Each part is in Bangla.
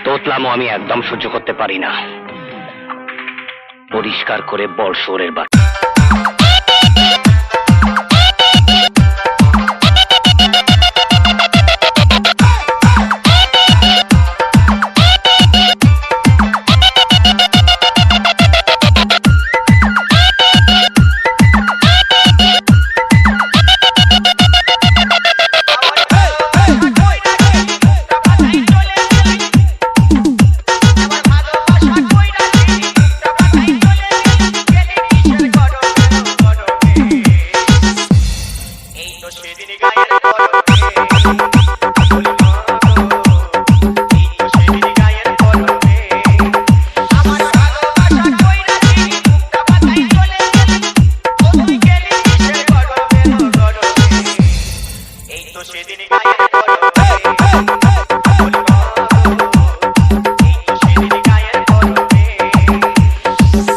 তোতলামো আমি একদম সহ্য করতে পারি না। পরিষ্কার করে বল শোরের বাচ্চা।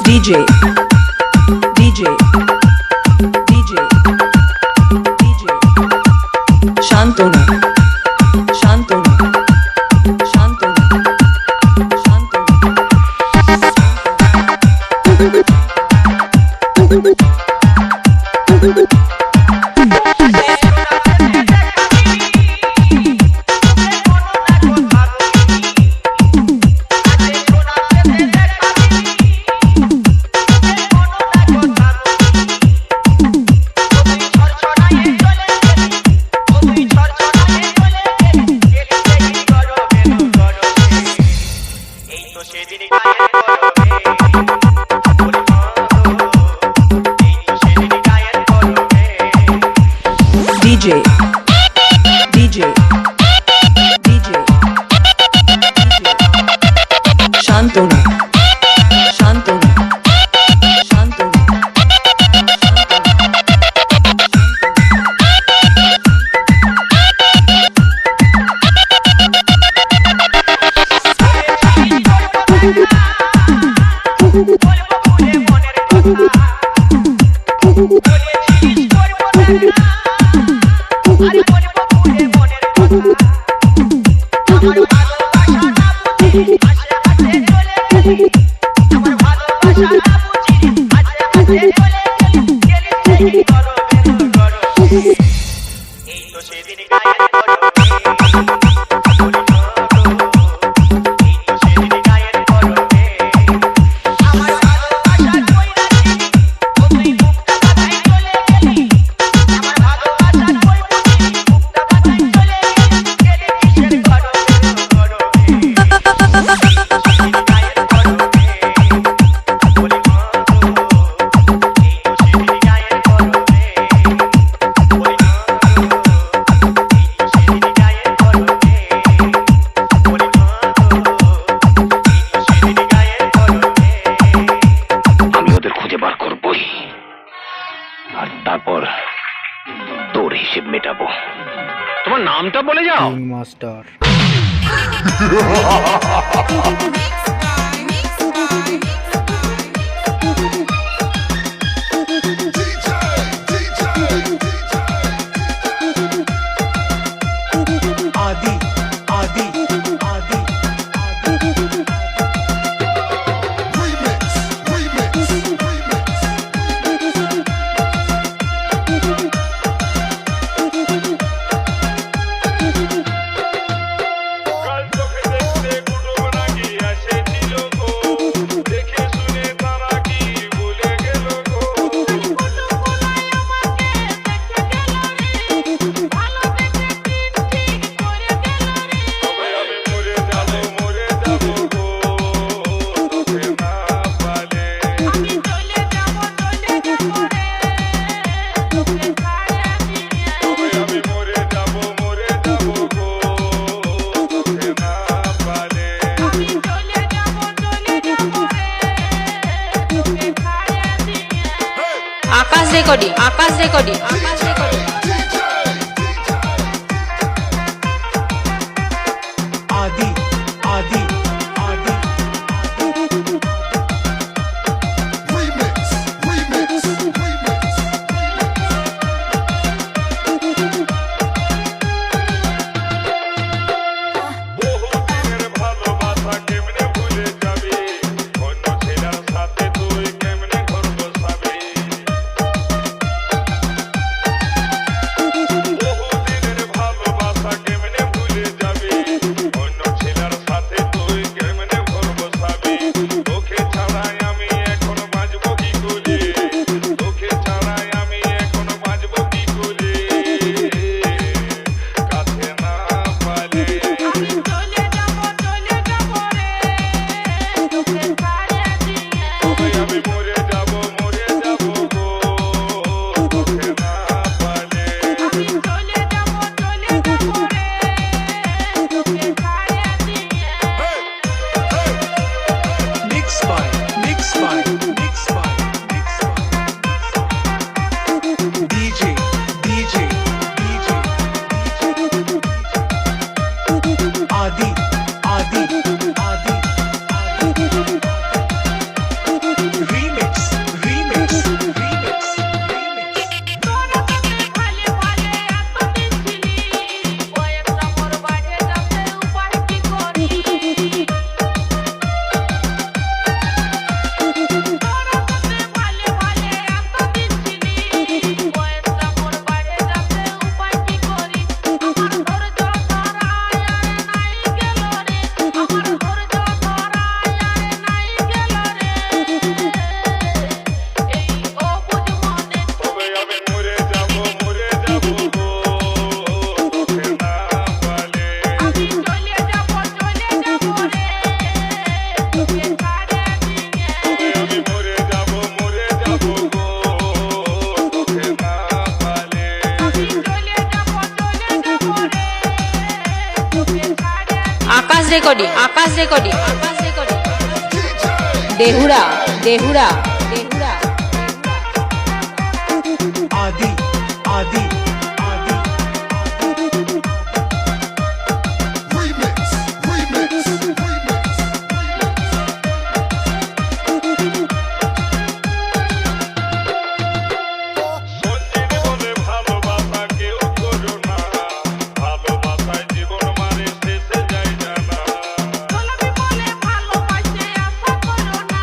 DJ Shantanu Master Akas recording recording Akash recording Dehura Dehura Dehura आदि आदि आदि remix remix remix সঞ্জিত বলে ভালোবাসা কেউ করো না, ভালোবাসায় জীবন মানে শেষে যায় জানা। গোলাপি বলে ভালোবাসে আশা করো না,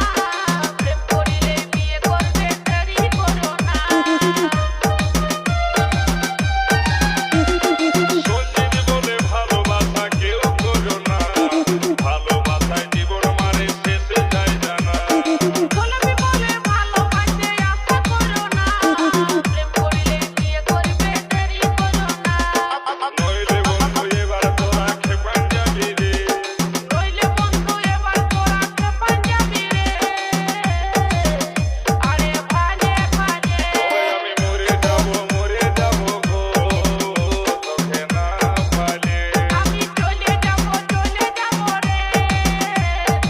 প্রেম করিলে বিয়ে করবে দেরি করো না। সঞ্জিত বলে ভালোবাসা কেউ করো না, ভালোবাসায় জীবন মানে শেষে যায় জানা। গোলাপি বলে ভালোবাসে আশা করো না, প্রেম করিলে বিয়ে করবে দেরি করো না। নইলে বন্ধু এবার তোরা খেপান যাবি রে, রইলে বন্ধু এবার তোরা খেপান যাবি রে। আরে ভালে ভালে তবে আমি মরে যাবো গো, তোকে না পালে। আমি চলে যাব রে,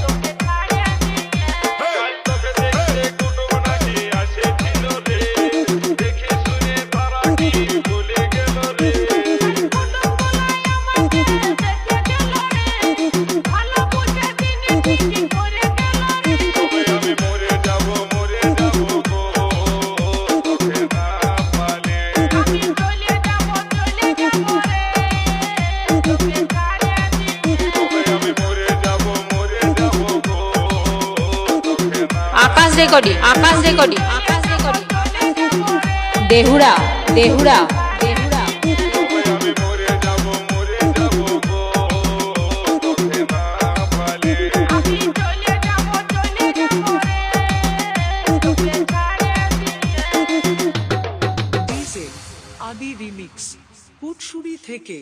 তোকে ছাড়িয়া নিয়ে। কাল তোকে দেখতে কুটুম নাকি আসেছিল রে, দেখে শুনে তারা কি ভুলে গেল রে। কুটুমগুলাই আমাকে দেখে গেল রে, ভালো বুঝে দিনে কি করে গেল রে। তবে আমি মরে যাবো গো, তোকে না পালে। আমি চলে যাব রে, তোকে ছাড়িয়া নিয়ে। তবে আমি মরে যাবো গো, তোকে না। আকাশ রেকর্ডিং দেহুরা দেহুরা দেহুরা তবে আমি মরে যাবো গো, তোকে না পালে। আমি চলে যাব রে, তোকে ছাড়িয়া নিয়ে। ডিজে আদি রিমিক্স কুটসুরি থেকে